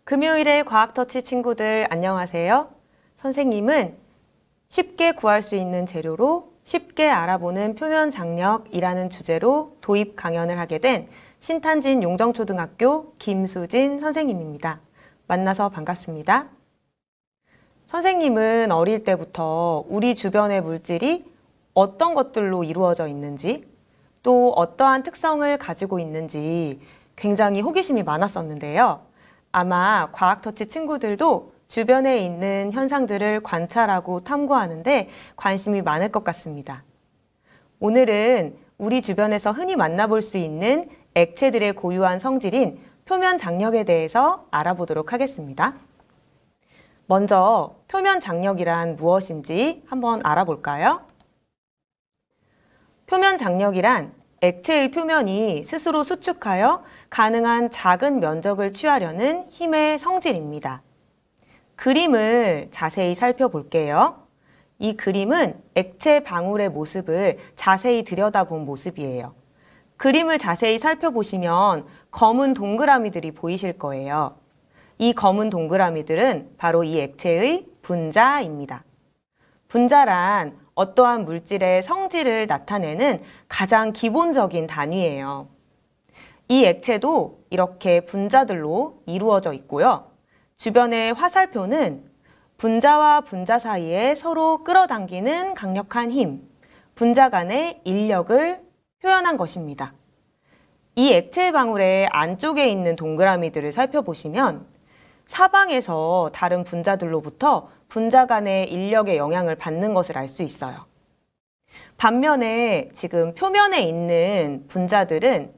금요일의 과학터치 친구들 안녕하세요. 선생님은 쉽게 구할 수 있는 재료로 쉽게 알아보는 표면 장력이라는 주제로 도입 강연을 하게 된 신탄진 용정초등학교 김수진 선생님입니다. 만나서 반갑습니다. 선생님은 어릴 때부터 우리 주변의 물질이 어떤 것들로 이루어져 있는지 또 어떠한 특성을 가지고 있는지 굉장히 호기심이 많았었는데요. 아마 과학터치 친구들도 주변에 있는 현상들을 관찰하고 탐구하는데 관심이 많을 것 같습니다. 오늘은 우리 주변에서 흔히 만나볼 수 있는 액체들의 고유한 성질인 표면 장력에 대해서 알아보도록 하겠습니다. 먼저 표면 장력이란 무엇인지 한번 알아볼까요? 표면 장력이란 액체의 표면이 스스로 수축하여 가능한 작은 면적을 취하려는 힘의 성질입니다. 그림을 자세히 살펴볼게요. 이 그림은 액체 방울의 모습을 자세히 들여다본 모습이에요. 그림을 자세히 살펴보시면 검은 동그라미들이 보이실 거예요. 이 검은 동그라미들은 바로 이 액체의 분자입니다. 분자란 어떠한 물질의 성질을 나타내는 가장 기본적인 단위예요. 이 액체도 이렇게 분자들로 이루어져 있고요. 주변의 화살표는 분자와 분자 사이에 서로 끌어당기는 강력한 힘, 분자 간의 인력을 표현한 것입니다. 이 액체 방울의 안쪽에 있는 동그라미들을 살펴보시면 사방에서 다른 분자들로부터 분자 간의 인력의 영향을 받는 것을 알 수 있어요. 반면에 지금 표면에 있는 분자들은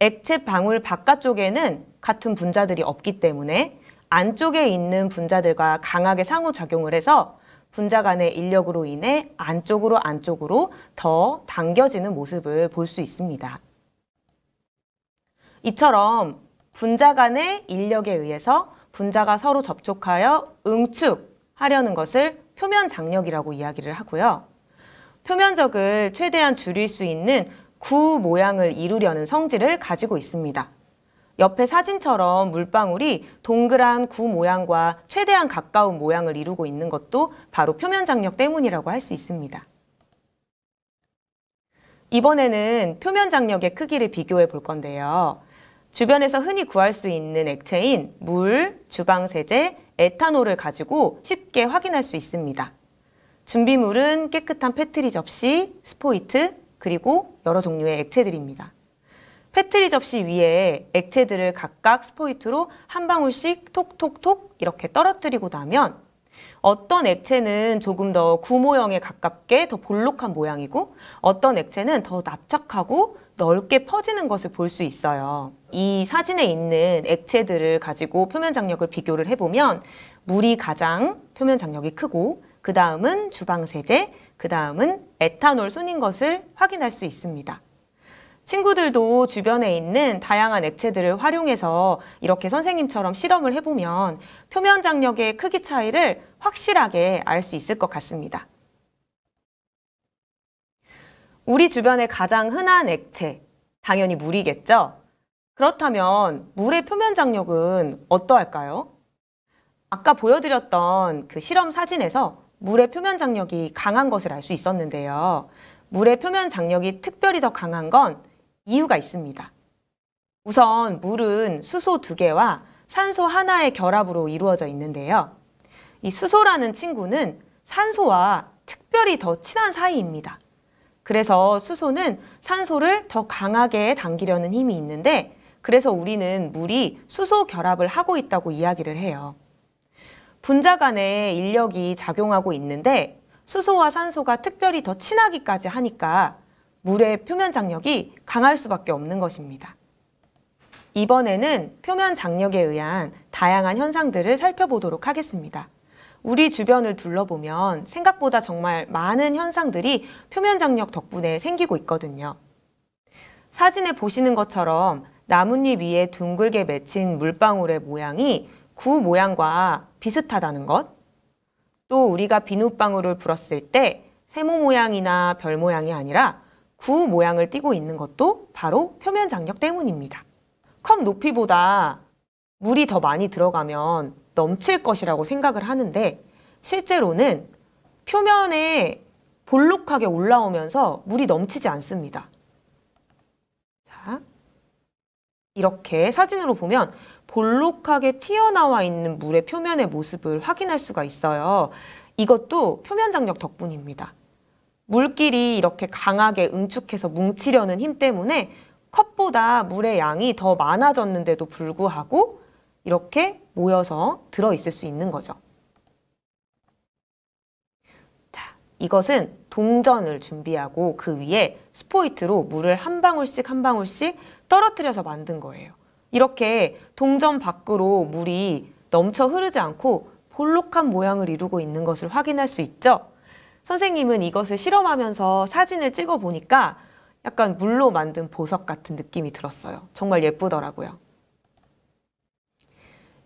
액체 방울 바깥쪽에는 같은 분자들이 없기 때문에 안쪽에 있는 분자들과 강하게 상호작용을 해서 분자 간의 인력으로 인해 안쪽으로 더 당겨지는 모습을 볼 수 있습니다. 이처럼 분자 간의 인력에 의해서 분자가 서로 접촉하여 응축하려는 것을 표면 장력이라고 이야기를 하고요. 표면적을 최대한 줄일 수 있는 구 모양을 이루려는 성질을 가지고 있습니다. 옆에 사진처럼 물방울이 동그란 구 모양과 최대한 가까운 모양을 이루고 있는 것도 바로 표면 장력 때문이라고 할 수 있습니다. 이번에는 표면 장력의 크기를 비교해 볼 건데요. 주변에서 흔히 구할 수 있는 액체인 물, 주방세제, 에탄올을 가지고 쉽게 확인할 수 있습니다. 준비물은 깨끗한 페트리 접시, 스포이트, 그리고 여러 종류의 액체들입니다. 페트리 접시 위에 액체들을 각각 스포이트로 한 방울씩 톡톡톡 이렇게 떨어뜨리고 나면 어떤 액체는 조금 더 구 모형에 가깝게 더 볼록한 모양이고 어떤 액체는 더 납작하고 넓게 퍼지는 것을 볼 수 있어요. 이 사진에 있는 액체들을 가지고 표면 장력을 비교를 해보면 물이 가장 표면 장력이 크고 그 다음은 주방세제, 그 다음은 에탄올 순인 것을 확인할 수 있습니다. 친구들도 주변에 있는 다양한 액체들을 활용해서 이렇게 선생님처럼 실험을 해보면 표면 장력의 크기 차이를 확실하게 알 수 있을 것 같습니다. 우리 주변에 가장 흔한 액체, 당연히 물이겠죠? 그렇다면 물의 표면 장력은 어떠할까요? 아까 보여드렸던 그 실험 사진에서 물의 표면 장력이 강한 것을 알 수 있었는데요. 물의 표면 장력이 특별히 더 강한 건 이유가 있습니다. 우선 물은 수소 2개와 산소 하나의 결합으로 이루어져 있는데요. 이 수소라는 친구는 산소와 특별히 더 친한 사이입니다. 그래서 수소는 산소를 더 강하게 당기려는 힘이 있는데 그래서 우리는 물이 수소 결합을 하고 있다고 이야기를 해요. 분자 간의 인력이 작용하고 있는데 수소와 산소가 특별히 더 친하기까지 하니까 물의 표면 장력이 강할 수밖에 없는 것입니다. 이번에는 표면 장력에 의한 다양한 현상들을 살펴보도록 하겠습니다. 우리 주변을 둘러보면 생각보다 정말 많은 현상들이 표면 장력 덕분에 생기고 있거든요. 사진에 보시는 것처럼 나뭇잎 위에 둥글게 맺힌 물방울의 모양이 구 모양과 비슷하다는 것, 또 우리가 비눗방울을 불었을 때 세모 모양이나 별 모양이 아니라 구 모양을 띠고 있는 것도 바로 표면 장력 때문입니다. 컵 높이보다 물이 더 많이 들어가면 넘칠 것이라고 생각을 하는데 실제로는 표면에 볼록하게 올라오면서 물이 넘치지 않습니다. 자, 이렇게 사진으로 보면 볼록하게 튀어나와 있는 물의 표면의 모습을 확인할 수가 있어요. 이것도 표면 장력 덕분입니다. 물길이 이렇게 강하게 응축해서 뭉치려는 힘 때문에 컵보다 물의 양이 더 많아졌는데도 불구하고 이렇게 모여서 들어있을 수 있는 거죠. 자, 이것은 동전을 준비하고 그 위에 스포이트로 물을 한 방울씩 한 방울씩 떨어뜨려서 만든 거예요. 이렇게 동전 밖으로 물이 넘쳐 흐르지 않고 볼록한 모양을 이루고 있는 것을 확인할 수 있죠. 선생님은 이것을 실험하면서 사진을 찍어 보니까 약간 물로 만든 보석 같은 느낌이 들었어요. 정말 예쁘더라고요.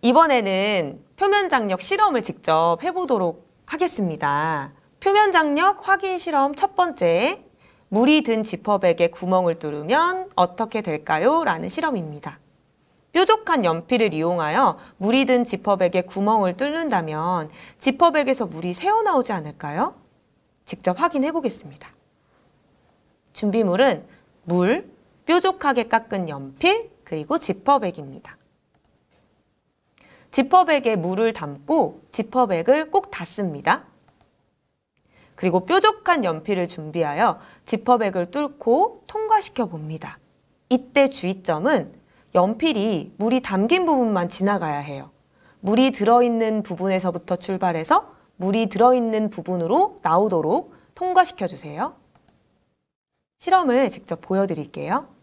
이번에는 표면 장력 실험을 직접 해보도록 하겠습니다. 표면 장력 확인 실험 첫 번째, 물이 든 지퍼백에 구멍을 뚫으면 어떻게 될까요? 라는 실험입니다. 뾰족한 연필을 이용하여 물이 든 지퍼백에 구멍을 뚫는다면 지퍼백에서 물이 새어나오지 않을까요? 직접 확인해 보겠습니다. 준비물은 물, 뾰족하게 깎은 연필, 그리고 지퍼백입니다. 지퍼백에 물을 담고 지퍼백을 꼭 닫습니다. 그리고 뾰족한 연필을 준비하여 지퍼백을 뚫고 통과시켜 봅니다. 이때 주의점은 연필이 물이 담긴 부분만 지나가야 해요. 물이 들어있는 부분에서부터 출발해서 물이 들어있는 부분으로 나오도록 통과시켜 주세요. 실험을 직접 보여드릴게요.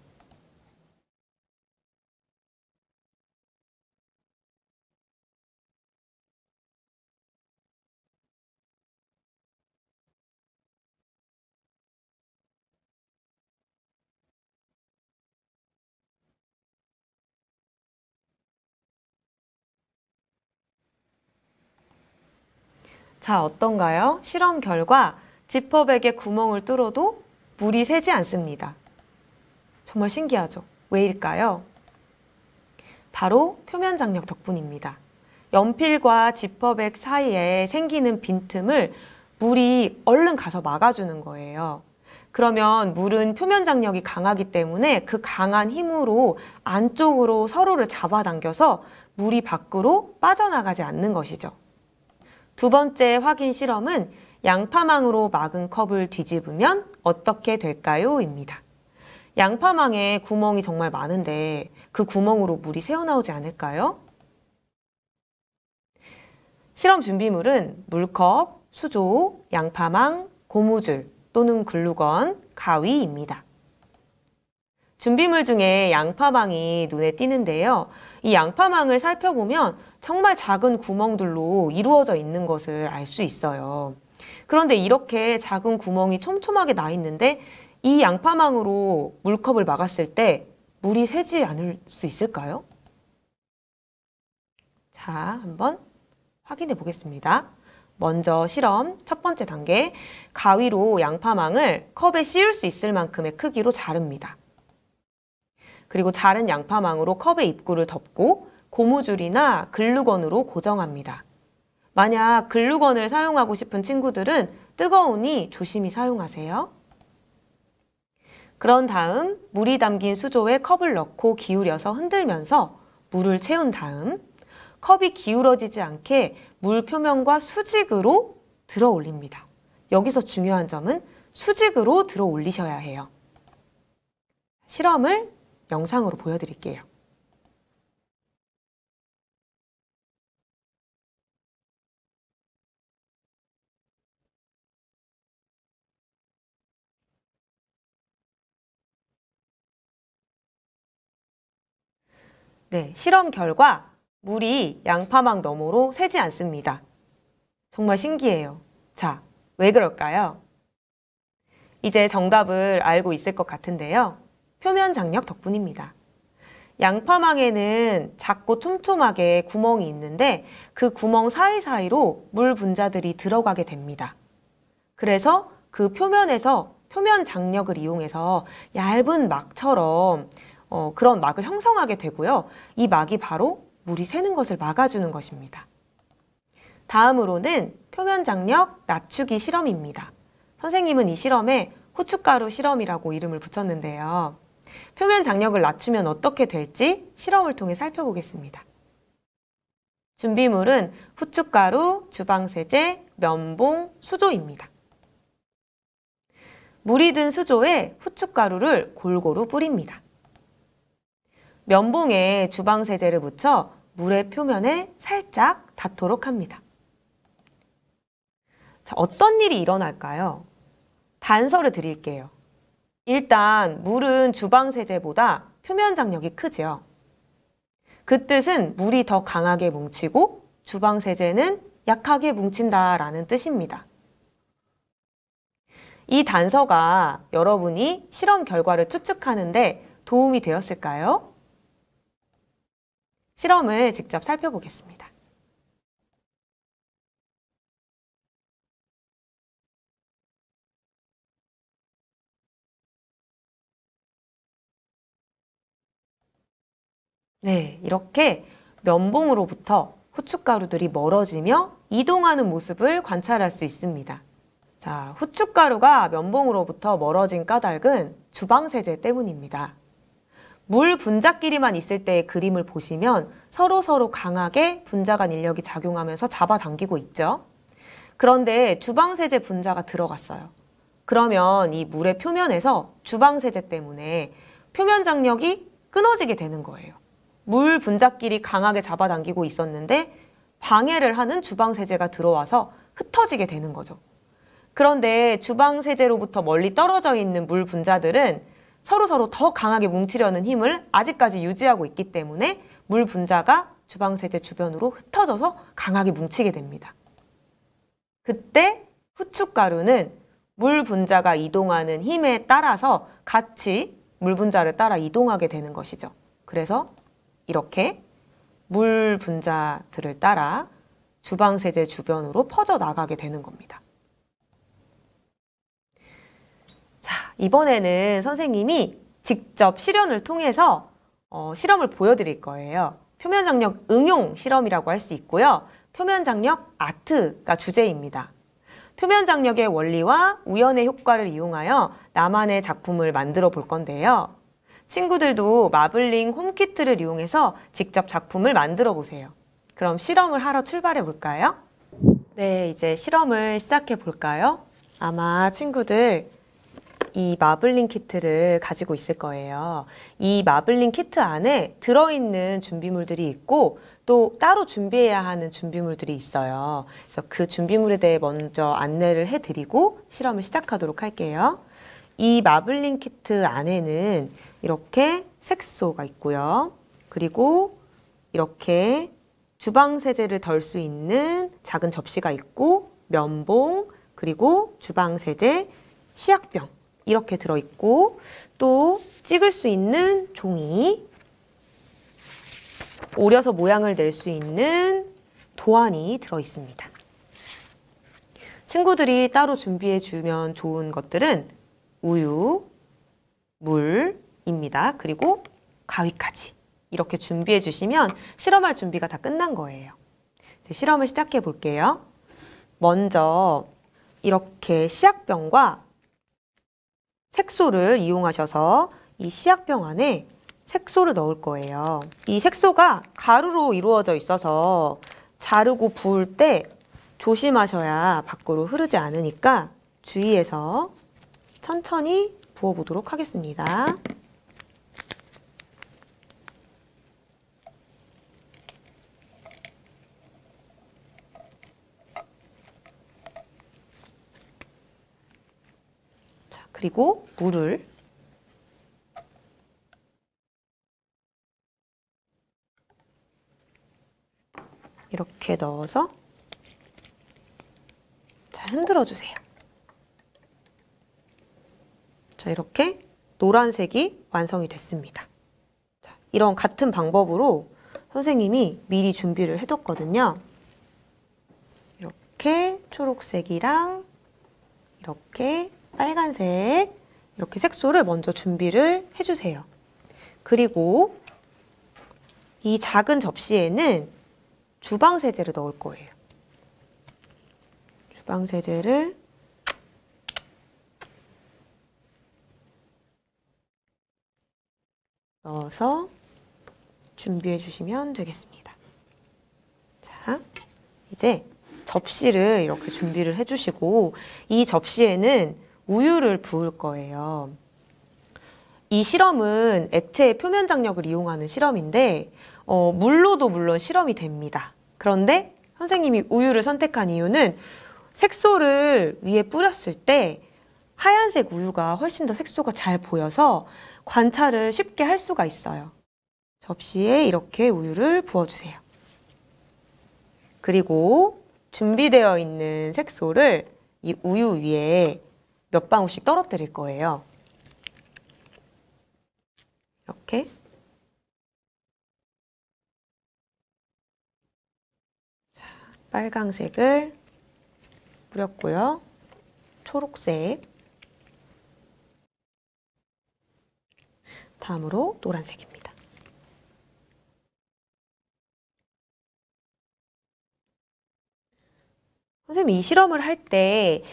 자, 어떤가요? 실험 결과 지퍼백에 구멍을 뚫어도 물이 새지 않습니다. 정말 신기하죠? 왜일까요? 바로 표면 장력 덕분입니다. 연필과 지퍼백 사이에 생기는 빈틈을 물이 얼른 가서 막아주는 거예요. 그러면 물은 표면 장력이 강하기 때문에 그 강한 힘으로 안쪽으로 서로를 잡아당겨서 물이 밖으로 빠져나가지 않는 것이죠. 두 번째 확인 실험은 양파망으로 막은 컵을 뒤집으면 어떻게 될까요? 입니다. 양파망에 구멍이 정말 많은데 그 구멍으로 물이 새어나오지 않을까요? 실험 준비물은 물컵, 수조, 양파망, 고무줄 또는 글루건, 가위입니다. 준비물 중에 양파망이 눈에 띄는데요. 이 양파망을 살펴보면 정말 작은 구멍들로 이루어져 있는 것을 알 수 있어요. 그런데 이렇게 작은 구멍이 촘촘하게 나 있는데 이 양파망으로 물컵을 막았을 때 물이 새지 않을 수 있을까요? 자, 한번 확인해 보겠습니다. 먼저 실험 첫 번째 단계, 가위로 양파망을 컵에 씌울 수 있을 만큼의 크기로 자릅니다. 그리고 자른 양파망으로 컵의 입구를 덮고 고무줄이나 글루건으로 고정합니다. 만약 글루건을 사용하고 싶은 친구들은 뜨거우니 조심히 사용하세요. 그런 다음 물이 담긴 수조에 컵을 넣고 기울여서 흔들면서 물을 채운 다음 컵이 기울어지지 않게 물 표면과 수직으로 들어 올립니다. 여기서 중요한 점은 수직으로 들어 올리셔야 해요. 실험을 영상으로 보여드릴게요. 네, 실험 결과 물이 양파망 너머로 새지 않습니다. 정말 신기해요. 자, 왜 그럴까요? 이제 정답을 알고 있을 것 같은데요. 표면 장력 덕분입니다. 양파망에는 작고 촘촘하게 구멍이 있는데 그 구멍 사이사이로 물 분자들이 들어가게 됩니다. 그래서 그 표면에서 표면 장력을 이용해서 얇은 막처럼 그런 막을 형성하게 되고요. 이 막이 바로 물이 새는 것을 막아주는 것입니다. 다음으로는 표면 장력 낮추기 실험입니다. 선생님은 이 실험에 후춧가루 실험이라고 이름을 붙였는데요. 표면 장력을 낮추면 어떻게 될지 실험을 통해 살펴보겠습니다. 준비물은 후춧가루, 주방세제, 면봉, 수조입니다. 물이 든 수조에 후춧가루를 골고루 뿌립니다. 면봉에 주방세제를 묻혀 물의 표면에 살짝 닿도록 합니다. 자, 어떤 일이 일어날까요? 단서를 드릴게요. 일단 물은 주방세제보다 표면 장력이 크지요. 그 뜻은 물이 더 강하게 뭉치고 주방세제는 약하게 뭉친다라는 뜻입니다. 이 단서가 여러분이 실험 결과를 추측하는데 도움이 되었을까요? 실험을 직접 살펴보겠습니다. 네, 이렇게 면봉으로부터 후춧가루들이 멀어지며 이동하는 모습을 관찰할 수 있습니다. 자, 후춧가루가 면봉으로부터 멀어진 까닭은 주방세제 때문입니다. 물 분자끼리만 있을 때의 그림을 보시면 서로 강하게 분자 간 인력이 작용하면서 잡아당기고 있죠. 그런데 주방세제 분자가 들어갔어요. 그러면 이 물의 표면에서 주방세제 때문에 표면 장력이 끊어지게 되는 거예요. 물 분자끼리 강하게 잡아당기고 있었는데 방해를 하는 주방세제가 들어와서 흩어지게 되는 거죠. 그런데 주방세제로부터 멀리 떨어져 있는 물 분자들은 서로 더 강하게 뭉치려는 힘을 아직까지 유지하고 있기 때문에 물 분자가 주방세제 주변으로 흩어져서 강하게 뭉치게 됩니다. 그때 후춧가루는 물 분자가 이동하는 힘에 따라서 같이 물 분자를 따라 이동하게 되는 것이죠. 그래서 이렇게 물 분자들을 따라 주방세제 주변으로 퍼져나가게 되는 겁니다. 자, 이번에는 선생님이 직접 실현을 통해서 실험을 보여드릴 거예요. 표면장력 응용 실험이라고 할 수 있고요. 표면장력 아트가 주제입니다. 표면장력의 원리와 우연의 효과를 이용하여 나만의 작품을 만들어 볼 건데요. 친구들도 마블링 홈키트를 이용해서 직접 작품을 만들어 보세요. 그럼 실험을 하러 출발해 볼까요? 네, 이제 실험을 시작해 볼까요? 아마 친구들 이 마블링 키트를 가지고 있을 거예요. 이 마블링 키트 안에 들어있는 준비물들이 있고 또 따로 준비해야 하는 준비물들이 있어요. 그래서 그 준비물에 대해 먼저 안내를 해드리고 실험을 시작하도록 할게요. 이 마블링 키트 안에는 이렇게 색소가 있고요. 그리고 이렇게 주방세제를 덜 수 있는 작은 접시가 있고 면봉, 그리고 주방세제, 시약병 이렇게 들어있고 또 찍을 수 있는 종이, 오려서 모양을 낼 수 있는 도안이 들어있습니다. 친구들이 따로 준비해주면 좋은 것들은 우유, 물입니다. 그리고 가위까지 이렇게 준비해 주시면 실험할 준비가 다 끝난 거예요. 이제 실험을 시작해 볼게요. 먼저 이렇게 시약병과 색소를 이용하셔서 이 시약병 안에 색소를 넣을 거예요. 이 색소가 가루로 이루어져 있어서 자르고 부을 때 조심하셔야 밖으로 흐르지 않으니까 주의해서 천천히 부어보도록 하겠습니다. 자, 그리고 물을 이렇게 넣어서 잘 흔들어 주세요. 자, 이렇게 노란색이 완성이 됐습니다. 자, 이런 같은 방법으로 선생님이 미리 준비를 해뒀거든요. 이렇게 초록색이랑 이렇게 빨간색 이렇게 색소를 먼저 준비를 해주세요. 그리고 이 작은 접시에는 주방세제를 넣을 거예요. 주방세제를 넣어서 준비해 주시면 되겠습니다. 자, 이제 접시를 이렇게 준비를 해주시고 이 접시에는 우유를 부을 거예요. 이 실험은 액체의 표면 장력을 이용하는 실험인데 물로도 물론 실험이 됩니다. 그런데 선생님이 우유를 선택한 이유는 색소를 위에 뿌렸을 때 하얀색 우유가 훨씬 더 색소가 잘 보여서 관찰을 쉽게 할 수가 있어요. 접시에 이렇게 우유를 부어주세요. 그리고 준비되어 있는 색소를 이 우유 위에 몇 방울씩 떨어뜨릴 거예요. 이렇게. 자, 빨강색을 뿌렸고요. 초록색. 다음으로 노란색입니다. 선생님, 이 실험을 할 때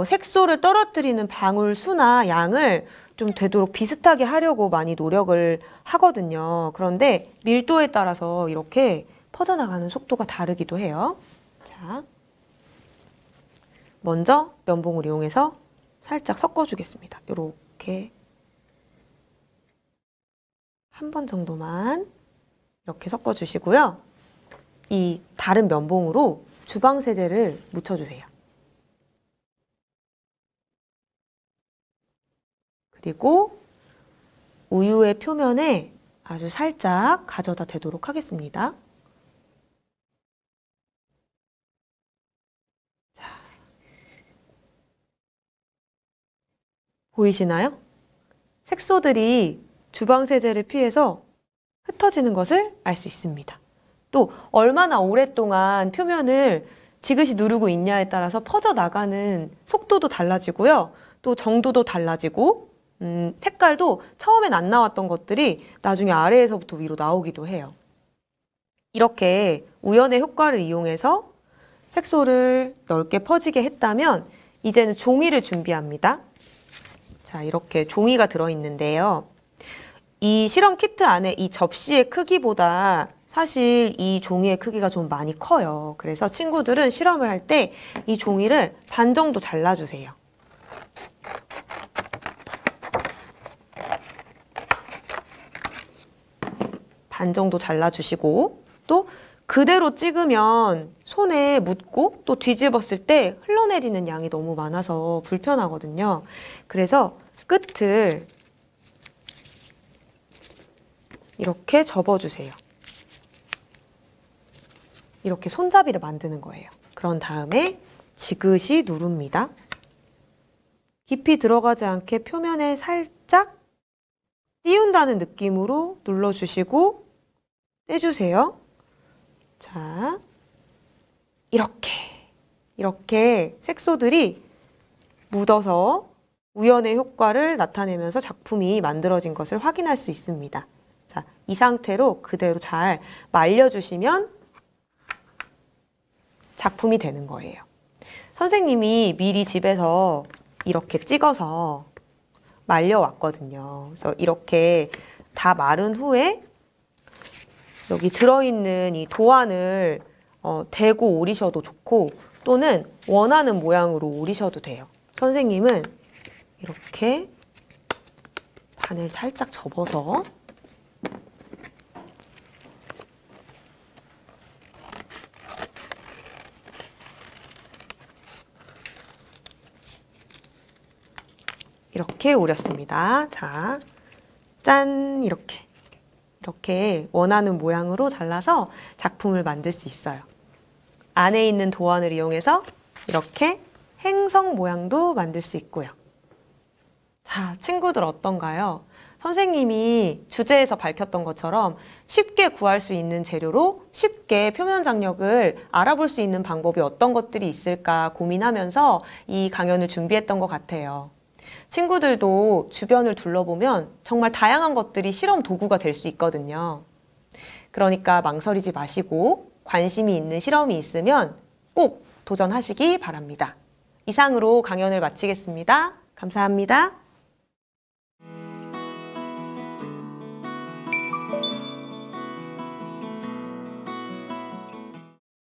색소를 떨어뜨리는 방울 수나 양을 좀 되도록 비슷하게 하려고 많이 노력을 하거든요. 그런데 밀도에 따라서 이렇게 퍼져나가는 속도가 다르기도 해요. 자, 먼저 면봉을 이용해서 살짝 섞어주겠습니다. 이렇게 한 번 정도만 이렇게 섞어주시고요. 이 다른 면봉으로 주방세제를 묻혀주세요. 그리고 우유의 표면에 아주 살짝 가져다 대도록 하겠습니다. 자, 보이시나요? 색소들이 주방세제를 피해서 흩어지는 것을 알 수 있습니다. 또 얼마나 오랫동안 표면을 지그시 누르고 있냐에 따라서 퍼져나가는 속도도 달라지고요. 또 정도도 달라지고 색깔도 처음엔 안 나왔던 것들이 나중에 아래에서부터 위로 나오기도 해요. 이렇게 우연의 효과를 이용해서 색소를 넓게 퍼지게 했다면 이제는 종이를 준비합니다. 자, 이렇게 종이가 들어있는데요. 이 실험 키트 안에 이 접시의 크기보다 사실 이 종이의 크기가 좀 많이 커요. 그래서 친구들은 실험을 할 때 이 종이를 반 정도 잘라주세요. 반 정도 잘라주시고 또 그대로 찍으면 손에 묻고 또 뒤집었을 때 흘러내리는 양이 너무 많아서 불편하거든요. 그래서 끝을 이렇게 접어주세요. 이렇게 손잡이를 만드는 거예요. 그런 다음에 지그시 누릅니다. 깊이 들어가지 않게 표면에 살짝 띄운다는 느낌으로 눌러주시고 떼주세요. 자, 이렇게 색소들이 묻어서 우연의 효과를 나타내면서 작품이 만들어진 것을 확인할 수 있습니다. 자, 이 상태로 그대로 잘 말려주시면 작품이 되는 거예요. 선생님이 미리 집에서 이렇게 찍어서 말려왔거든요. 그래서 이렇게 다 마른 후에 여기 들어있는 이 도안을 대고 오리셔도 좋고 또는 원하는 모양으로 오리셔도 돼요. 선생님은 이렇게 반을 살짝 접어서 이렇게 오렸습니다. 자, 짠! 이렇게 원하는 모양으로 잘라서 작품을 만들 수 있어요. 안에 있는 도안을 이용해서 이렇게 행성 모양도 만들 수 있고요. 자, 친구들 어떤가요? 선생님이 주제에서 밝혔던 것처럼 쉽게 구할 수 있는 재료로 쉽게 표면 장력을 알아볼 수 있는 방법이 어떤 것들이 있을까 고민하면서 이 강연을 준비했던 것 같아요. 친구들도 주변을 둘러보면 정말 다양한 것들이 실험 도구가 될 수 있거든요. 그러니까 망설이지 마시고 관심이 있는 실험이 있으면 꼭 도전하시기 바랍니다. 이상으로 강연을 마치겠습니다. 감사합니다.